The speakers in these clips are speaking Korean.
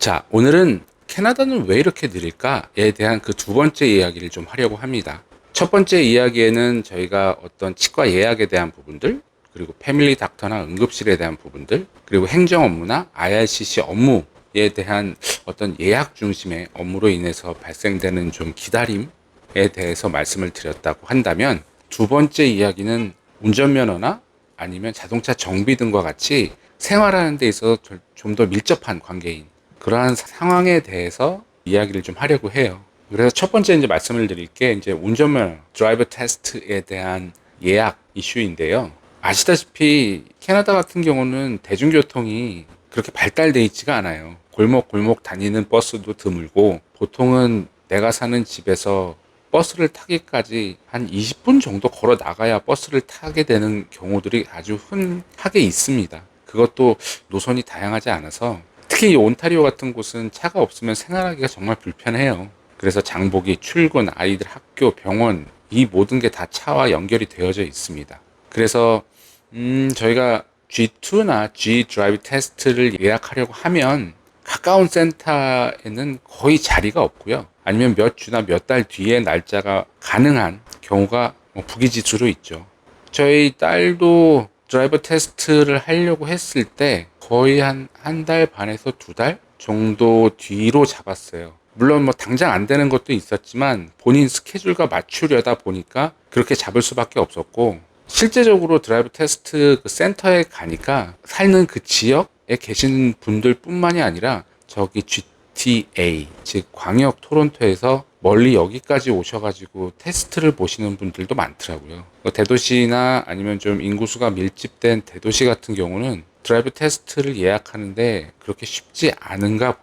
자, 오늘은 캐나다는 왜 이렇게 느릴까에 대한 그 두 번째 이야기를 좀 하려고 합니다. 첫 번째 이야기에는 저희가 어떤 치과 예약에 대한 부분들, 그리고 패밀리 닥터나 응급실에 대한 부분들, 그리고 행정 업무나 IRCC 업무에 대한 어떤 예약 중심의 업무로 인해서 발생되는 좀 기다림에 대해서 말씀을 드렸다고 한다면, 두 번째 이야기는 운전면허나 아니면 자동차 정비 등과 같이 생활하는 데 있어서 좀 더 밀접한 관계인 그러한 상황에 대해서 이야기를 좀 하려고 해요. 그래서 첫 번째 이제 말씀을 드릴 게 이제 운전면허 드라이버 테스트에 대한 예약 이슈인데요. 아시다시피 캐나다 같은 경우는 대중교통이 그렇게 발달돼 있지가 않아요. 골목 다니는 버스도 드물고, 보통은 내가 사는 집에서 버스를 타기까지 한 20분 정도 걸어 나가야 버스를 타게 되는 경우들이 아주 흔하게 있습니다. 그것도 노선이 다양하지 않아서, 특히 이 온타리오 같은 곳은 차가 없으면 생활하기가 정말 불편해요. 그래서 장보기, 출근, 아이들 학교, 병원, 이 모든 게 다 차와 연결이 되어져 있습니다. 그래서 저희가 G2나 G 드라이브 테스트를 예약하려고 하면 가까운 센터에는 거의 자리가 없고요. 아니면 몇 주나 몇 달 뒤에 날짜가 가능한 경우가 부기지수로 있죠. 저희 딸도 드라이버 테스트를 하려고 했을 때 거의 한 달 반에서 두 달 정도 뒤로 잡았어요. 물론 뭐 당장 안 되는 것도 있었지만 본인 스케줄과 맞추려다 보니까 그렇게 잡을 수밖에 없었고, 실제적으로 드라이브 테스트 그 센터에 가니까 살는 그 지역에 계신 분들 뿐만이 아니라 저기 GTA, 즉 광역 토론토에서 멀리 여기까지 오셔가지고 테스트를 보시는 분들도 많더라고요. 대도시나 아니면 좀 인구수가 밀집된 대도시 같은 경우는 드라이브 테스트를 예약하는데 그렇게 쉽지 않은가.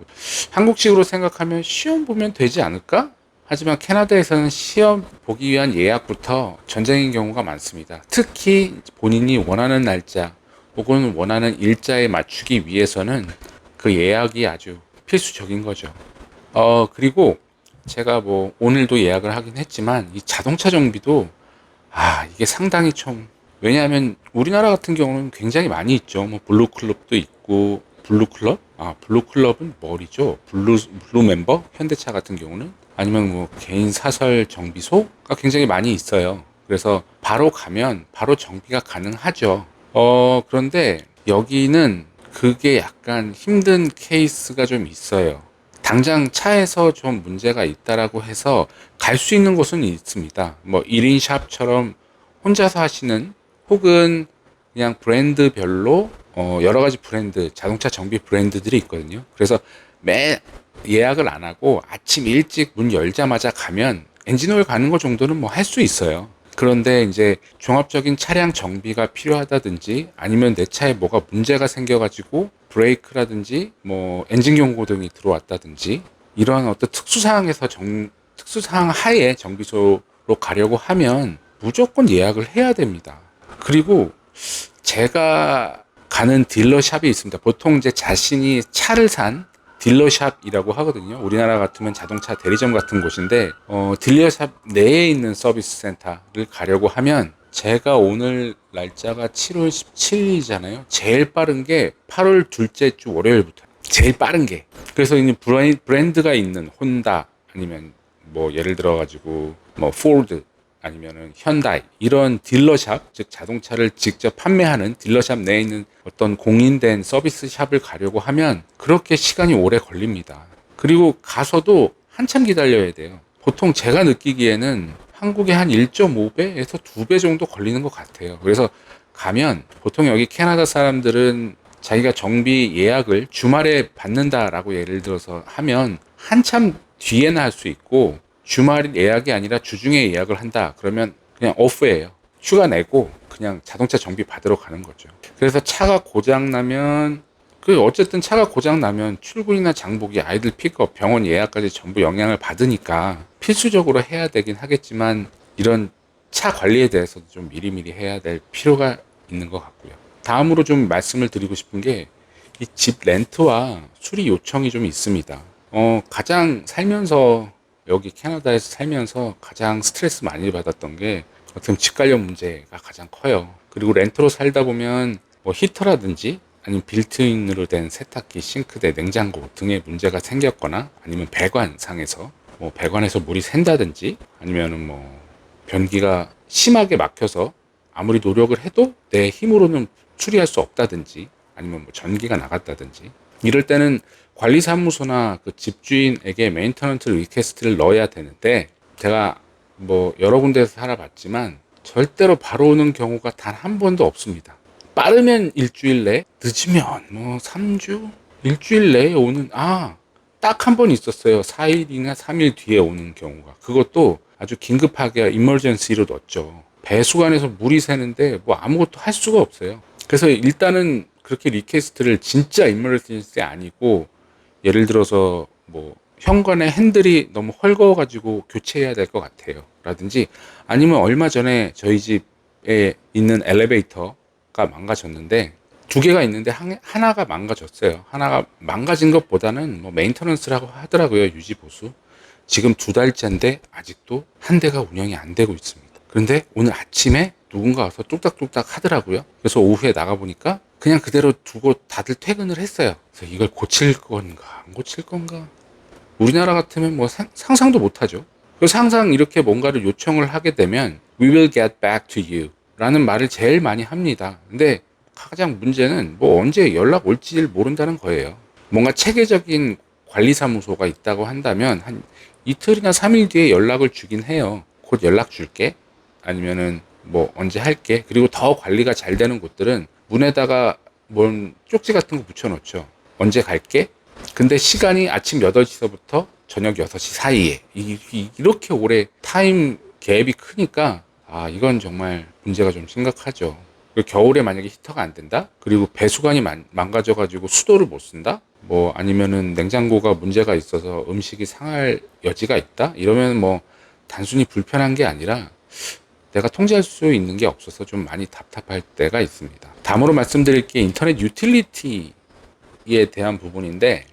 한국식으로 생각하면 시험 보면 되지 않을까? 하지만 캐나다에서는 시험 보기 위한 예약부터 전쟁인 경우가 많습니다. 특히 본인이 원하는 날짜 혹은 원하는 일자에 맞추기 위해서는 그 예약이 아주 필수적인 거죠. 그리고 제가 뭐 오늘도 예약을 하긴 했지만 이 자동차 정비도 이게 상당히 좀, 왜냐하면 우리나라 같은 경우는 굉장히 많이 있죠. 뭐 블루클럽도 있고. 블루클럽? 블루클럽은 뭐이죠? 블루 멤버? 현대차 같은 경우는, 아니면 뭐 개인 사설 정비소가 굉장히 많이 있어요. 그래서 바로 가면 바로 정비가 가능하죠. 그런데 여기는 그게 약간 힘든 케이스가 좀 있어요. 당장 차에서 좀 문제가 있다라고 해서 갈 수 있는 곳은 있습니다. 뭐 1인 샵처럼 혼자서 하시는, 혹은 그냥 브랜드별로 여러 가지 브랜드, 자동차 정비 브랜드들이 있거든요. 그래서 매 예약을 안 하고 아침 일찍 문 열자마자 가면 엔진오일 가는 거 정도는 뭐 할 수 있어요. 그런데 이제 종합적인 차량 정비가 필요하다든지, 아니면 내 차에 뭐가 문제가 생겨가지고 브레이크라든지 뭐 엔진 경고등이 들어왔다든지, 이러한 어떤 특수사항 하에 정비소로 가려고 하면 무조건 예약을 해야 됩니다. 그리고 제가 가는 딜러샵이 있습니다. 보통 이제 자신이 차를 산 딜러샵이라고 하거든요. 우리나라 같으면 자동차 대리점 같은 곳인데, 딜러샵 내에 있는 서비스 센터를 가려고 하면, 제가 오늘 날짜가 7월 17일이잖아요. 제일 빠른 게 8월 둘째 주 월요일부터. 제일 빠른 게. 그래서 이 브랜드가 있는 혼다, 아니면 뭐 예를 들어 가지고 뭐 포드, 아니면은 현다이, 이런 딜러샵, 즉 자동차를 직접 판매하는 딜러샵 내에 있는 어떤 공인된 서비스 샵을 가려고 하면 그렇게 시간이 오래 걸립니다. 그리고 가서도 한참 기다려야 돼요. 보통 제가 느끼기에는 한국의 한 1.5배에서 2배 정도 걸리는 것 같아요. 그래서 가면 보통 여기 캐나다 사람들은 자기가 정비 예약을 주말에 받는다라고 예를 들어서 하면 한참 뒤에나 할 수 있고, 주말 예약이 아니라 주중에 예약을 한다 그러면 그냥 오프예요. 휴가 내고 그냥 자동차 정비 받으러 가는 거죠. 그래서 차가 고장 나면, 어쨌든 차가 고장 나면 출근이나 장보기, 아이들 픽업, 병원 예약까지 전부 영향을 받으니까 필수적으로 해야 되긴 하겠지만, 이런 차 관리에 대해서도 좀 미리미리 해야 될 필요가 있는 것 같고요. 다음으로 좀 말씀을 드리고 싶은 게, 이 집 렌트와 수리 요청이 좀 있습니다. 가장 살면서, 여기 캐나다에서 살면서 가장 스트레스 많이 받았던 게 어떻게 보면 집 관련 문제가 가장 커요. 그리고 렌트로 살다 보면 뭐 히터라든지 아니면 빌트인으로 된 세탁기, 싱크대, 냉장고 등의 문제가 생겼거나 아니면 배관상에서 배관에서 물이 샌다든지 아니면은 변기가 심하게 막혀서 아무리 노력을 해도 내 힘으로는 수리할 수 없다든지 아니면 전기가 나갔다든지 이럴 때는 관리사무소나 그 집주인에게 메인터넌스 리퀘스트를 넣어야 되는데 제가 여러 군데에서 살아봤지만 절대로 바로 오는 경우가 단 한 번도 없습니다. 빠르면 일주일 내, 늦으면 3주? 일주일 내에 오는, 딱 한 번 있었어요. 4일이나 3일 뒤에 오는 경우가. 그것도 아주 긴급하게 이머전시로 넣었죠. 배수관에서 물이 새는데 아무것도 할 수가 없어요. 그래서 일단은 그렇게 리퀘스트를 진짜 이머전시 아니고 예를 들어서 현관의 핸들이 너무 헐거워가지고 교체해야 될 것 같아요. 라든지 아니면 얼마 전에 저희 집에 있는 엘리베이터가 망가졌는데 두 개가 있는데 하나가 망가졌어요. 하나가 망가진 것보다는 메인터넌스라고 하더라고요. 유지 보수. 지금 2달째인데 아직도 한 대가 운영이 안 되고 있습니다. 그런데 오늘 아침에 누군가 와서 뚝딱뚝딱 하더라고요. 그래서 오후에 나가보니까 그냥 그대로 두고 다들 퇴근을 했어요. 그래서 이걸 고칠 건가 안 고칠 건가, 우리나라 같으면 상상도 못하죠. 그래서 항상 이렇게 뭔가를 요청을 하게 되면 We will get back to you 라는 말을 제일 많이 합니다. 근데 가장 문제는 언제 연락 올지 모른다는 거예요. 뭔가 체계적인 관리사무소가 있다고 한다면 한 이틀이나 3일 뒤에 연락을 주긴 해요. 곧 연락 줄게, 아니면은 언제 할게. 그리고 더 관리가 잘 되는 곳들은 문에다가 쪽지 같은 거 붙여놓죠. 언제 갈게. 근데 시간이 아침 8시서부터 저녁 6시 사이에 이렇게 오래 타임 갭이 크니까 이건 정말 문제가 좀 심각하죠. 겨울에 만약에 히터가 안 된다, 그리고 배수관이 망가져 가지고 수도를 못 쓴다, 아니면은 냉장고가 문제가 있어서 음식이 상할 여지가 있다, 이러면 단순히 불편한 게 아니라 내가 통제할 수 있는 게 없어서 좀 많이 답답할 때가 있습니다. 다음으로 말씀드릴 게 인터넷 유틸리티에 대한 부분인데,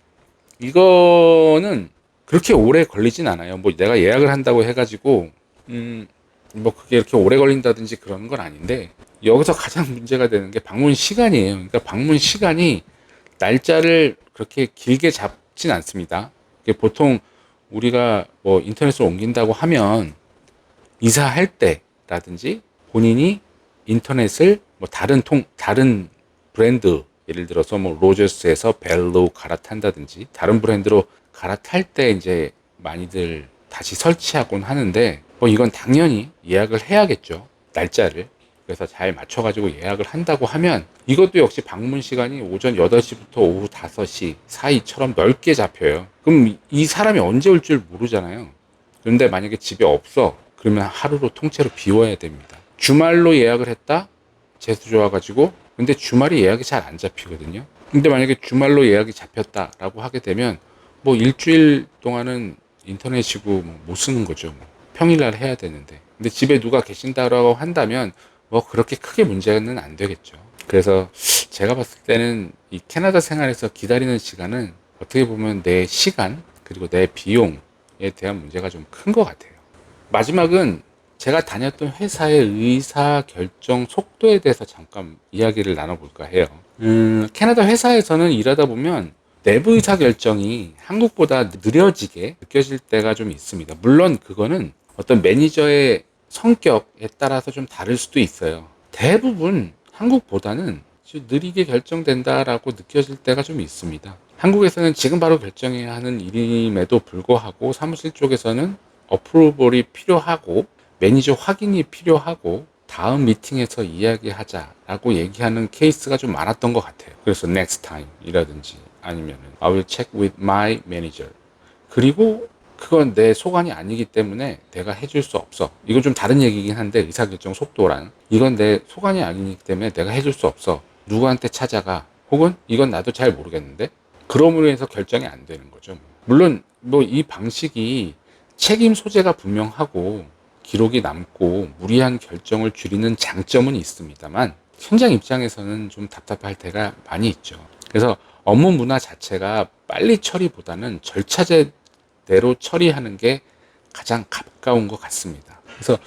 이거는 그렇게 오래 걸리진 않아요. 내가 예약을 한다고 해가지고 그게 이렇게 오래 걸린다든지 그런 건 아닌데, 여기서 가장 문제가 되는 게 방문 시간이에요. 그러니까 방문 시간이 날짜를 그렇게 길게 잡진 않습니다. 보통 우리가 인터넷으로 옮긴다고 하면 이사할 때라든지 본인이 인터넷을 다른 브랜드, 예를 들어서 로저스에서 벨로 갈아탄다든지 다른 브랜드로 갈아탈 때 이제 많이들 다시 설치하곤 하는데 이건 당연히 예약을 해야겠죠. 날짜를. 그래서 잘 맞춰가지고 예약을 한다고 하면 이것도 역시 방문 시간이 오전 8시부터 오후 5시 사이처럼 넓게 잡혀요. 그럼 이 사람이 언제 올 줄 모르잖아요. 그런데 만약에 집에 없어, 그러면 하루로 통째로 비워야 됩니다. 주말로 예약을 했다? 재수 좋아가지고. 근데 주말이 예약이 잘 안 잡히거든요. 근데 만약에 주말로 예약이 잡혔다라고 하게 되면 일주일 동안은 인터넷이고 못 쓰는 거죠. 평일날 해야 되는데. 근데 집에 누가 계신다라고 한다면 그렇게 크게 문제는 안 되겠죠. 그래서 제가 봤을 때는 이 캐나다 생활에서 기다리는 시간은 어떻게 보면 내 시간 그리고 내 비용에 대한 문제가 좀 큰 것 같아요. 마지막은 제가 다녔던 회사의 의사 결정 속도에 대해서 잠깐 이야기를 나눠볼까 해요. 캐나다 회사에서는 일하다 보면 내부 의사 결정이 한국보다 느려지게 느껴질 때가 좀 있습니다. 물론 그거는 어떤 매니저의 성격에 따라서 좀 다를 수도 있어요. 대부분 한국보다는 느리게 결정된다라고 느껴질 때가 좀 있습니다. 한국에서는 지금 바로 결정해야 하는 일임에도 불구하고 사무실 쪽에서는 어프로벌이 필요하고 매니저 확인이 필요하고 다음 미팅에서 이야기하자라고 얘기하는 케이스가 좀 많았던 것 같아요. 그래서 next time 이라든지 아니면은 I will check with my manager, 그리고 그건 내 소관이 아니기 때문에 내가 해줄 수 없어. 이건 좀 다른 얘기긴 한데, 의사결정 속도란 이건 내 소관이 아니기 때문에 내가 해줄 수 없어. 누구한테 찾아가. 혹은 이건 나도 잘 모르겠는데, 그럼으로 해서 결정이 안 되는 거죠. 물론 이 방식이 책임 소재가 분명하고 기록이 남고 무리한 결정을 줄이는 장점은 있습니다만 현장 입장에서는 좀 답답할 때가 많이 있죠. 그래서 업무 문화 자체가 빨리 처리보다는 절차제대로 처리하는 게 가장 가까운 것 같습니다. 그래서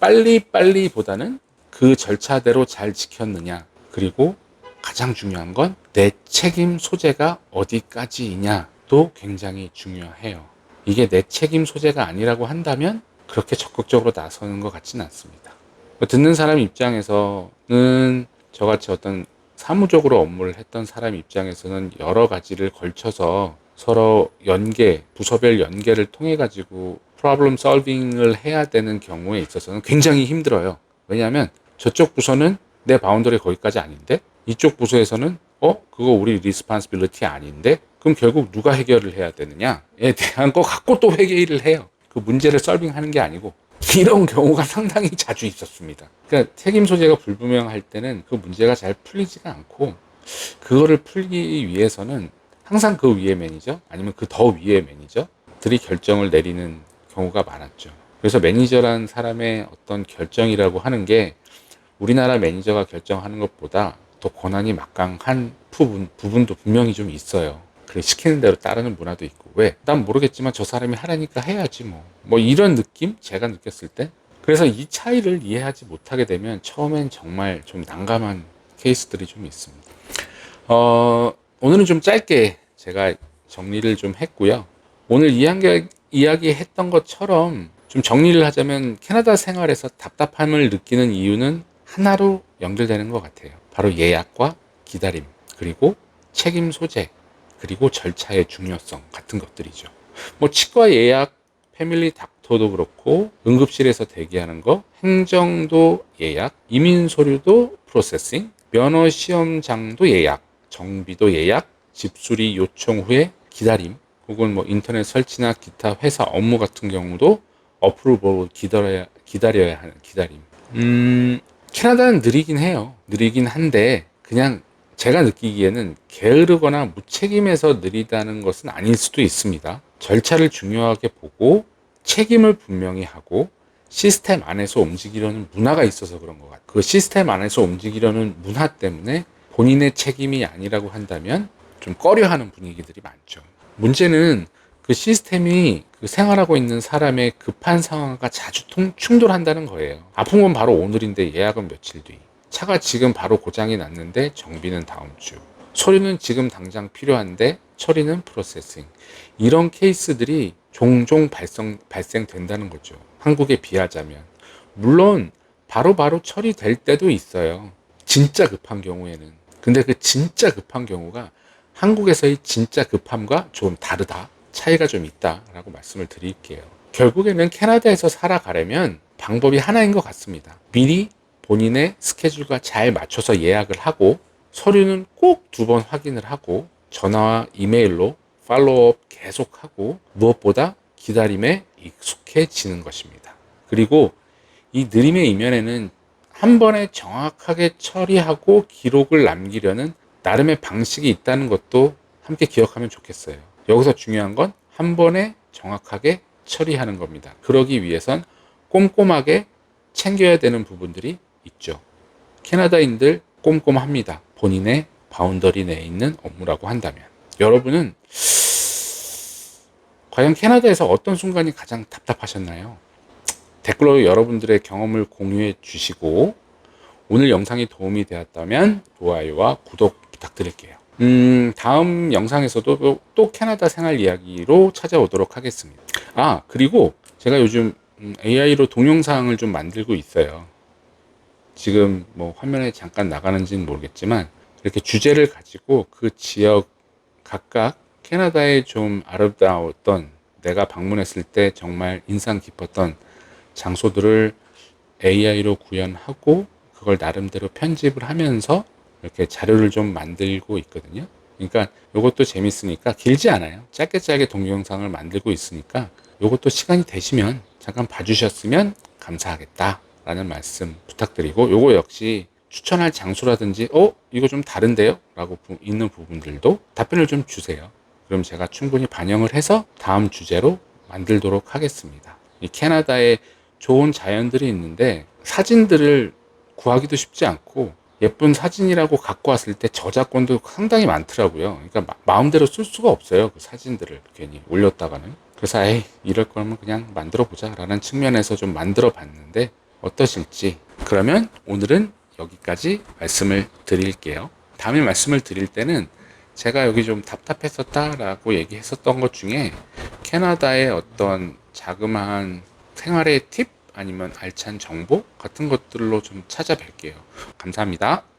빨리보다는 그 절차대로 잘 지켰느냐, 그리고 가장 중요한 건 내 책임 소재가 어디까지이냐도 굉장히 중요해요. 이게 내 책임 소재가 아니라고 한다면 그렇게 적극적으로 나서는 것 같지는 않습니다. 듣는 사람 입장에서는 저같이 어떤 사무적으로 업무를 했던 사람 입장에서는 여러 가지를 걸쳐서 서로 부서별 연계를 통해 가지고 프로블럼 솔빙을 해야 되는 경우에 있어서는 굉장히 힘들어요. 왜냐하면 저쪽 부서는 내 바운더리 거기까지 아닌데, 이쪽 부서에서는 그거 우리 리스폰시빌리티 아닌데, 그럼 결국 누가 해결을 해야 되느냐에 대한 거 갖고 또 회의를 해요. 그 문제를 솔빙하는 게 아니고. 이런 경우가 상당히 자주 있었습니다. 그러니까 책임 소재가 불분명할 때는 그 문제가 잘 풀리지가 않고, 그거를 풀기 위해서는 항상 그 위에 매니저 아니면 그 더 위에 매니저들이 결정을 내리는 경우가 많았죠. 그래서 매니저란 사람의 어떤 결정이라고 하는 게 우리나라 매니저가 결정하는 것보다 더 권한이 막강한 부분도 분명히 좀 있어요. 그래, 시키는 대로 따르는 문화도 있고. 왜? 난 모르겠지만 저 사람이 하라니까 해야지 뭐 이런 느낌? 제가 느꼈을 때. 그래서 이 차이를 이해하지 못하게 되면 처음엔 정말 좀 난감한 케이스들이 좀 있습니다. 오늘은 좀 짧게 제가 정리를 좀 했고요. 오늘 이야기했던 것처럼 좀 정리를 하자면 캐나다 생활에서 답답함을 느끼는 이유는 하나로 연결되는 것 같아요. 바로 예약과 기다림, 그리고 책임 소재, 그리고 절차의 중요성 같은 것들이죠. 뭐 치과 예약, 패밀리 닥터도 그렇고, 응급실에서 대기하는 거, 행정도 예약, 이민 서류도 프로세싱, 면허 시험장도 예약, 정비도 예약, 집수리 요청 후에 기다림, 혹은 뭐 인터넷 설치나 기타 회사 업무 같은 경우도 어프로벌을 기다려야 하는 기다림. 캐나다는 느리긴 해요. 느리긴 한데 그냥 제가 느끼기에는 게으르거나 무책임해서 느리다는 것은 아닐 수도 있습니다. 절차를 중요하게 보고 책임을 분명히 하고 시스템 안에서 움직이려는 문화가 있어서 그런 것 같아요. 그 시스템 안에서 움직이려는 문화 때문에 본인의 책임이 아니라고 한다면 좀 꺼려하는 분위기들이 많죠. 문제는 그 시스템이 그 생활하고 있는 사람의 급한 상황과 자주 충돌한다는 거예요. 아픈 건 바로 오늘인데 예약은 며칠 뒤. 차가 지금 바로 고장이 났는데 정비는 다음 주. 서류는 지금 당장 필요한데 처리는 프로세싱. 이런 케이스들이 종종 발생된다는 거죠. 한국에 비하자면. 물론 바로바로 처리될 때도 있어요. 진짜 급한 경우에는. 근데 그 진짜 급한 경우가 한국에서의 진짜 급함과 좀 다르다. 차이가 좀 있다라고 말씀을 드릴게요. 결국에는 캐나다에서 살아가려면 방법이 하나인 것 같습니다. 미리 본인의 스케줄과 잘 맞춰서 예약을 하고, 서류는 꼭 2번 확인을 하고, 전화와 이메일로 팔로우업 계속하고, 무엇보다 기다림에 익숙해지는 것입니다. 그리고 이 느림의 이면에는 한 번에 정확하게 처리하고 기록을 남기려는 나름의 방식이 있다는 것도 함께 기억하면 좋겠어요. 여기서 중요한 건 한 번에 정확하게 처리하는 겁니다. 그러기 위해선 꼼꼼하게 챙겨야 되는 부분들이 있죠. 캐나다인들 꼼꼼합니다. 본인의 바운더리 내에 있는 업무라고 한다면. 여러분은 과연 캐나다에서 어떤 순간이 가장 답답하셨나요? 댓글로 여러분들의 경험을 공유해 주시고, 오늘 영상이 도움이 되었다면 좋아요와 구독 부탁드릴게요. 다음 영상에서도 또 캐나다 생활 이야기로 찾아오도록 하겠습니다. 그리고 제가 요즘 AI로 동영상을 좀 만들고 있어요. 지금 뭐 화면에 잠깐 나가는지는 모르겠지만, 이렇게 주제를 가지고 그 지역 각각 캐나다에 좀 아름다웠던, 내가 방문했을 때 정말 인상 깊었던 장소들을 AI로 구현하고 그걸 나름대로 편집을 하면서 이렇게 자료를 좀 만들고 있거든요. 그러니까 이것도 재밌으니까, 길지 않아요. 짧게 동영상을 만들고 있으니까 이것도 시간이 되시면 잠깐 봐주셨으면 감사하겠다 라는 말씀 부탁드리고, 이거 역시 추천할 장소라든지 이거 좀 다른데요? 라고 있는 부분들도 답변을 좀 주세요. 그럼 제가 충분히 반영을 해서 다음 주제로 만들도록 하겠습니다. 이 캐나다에 좋은 자연들이 있는데 사진들을 구하기도 쉽지 않고, 예쁜 사진이라고 갖고 왔을 때 저작권도 상당히 많더라고요. 그러니까 마음대로 쓸 수가 없어요. 그 사진들을 괜히 올렸다가는. 그래서 이럴 거면 그냥 만들어 보자 라는 측면에서 좀 만들어 봤는데 어떠실지. 그러면 오늘은 여기까지 말씀을 드릴게요. 다음에 말씀을 드릴 때는 제가 여기 좀 답답했었다라고 얘기했었던 것 중에 캐나다의 어떤 자그마한 생활의 팁 아니면 알찬 정보 같은 것들로 좀 찾아뵐게요. 감사합니다.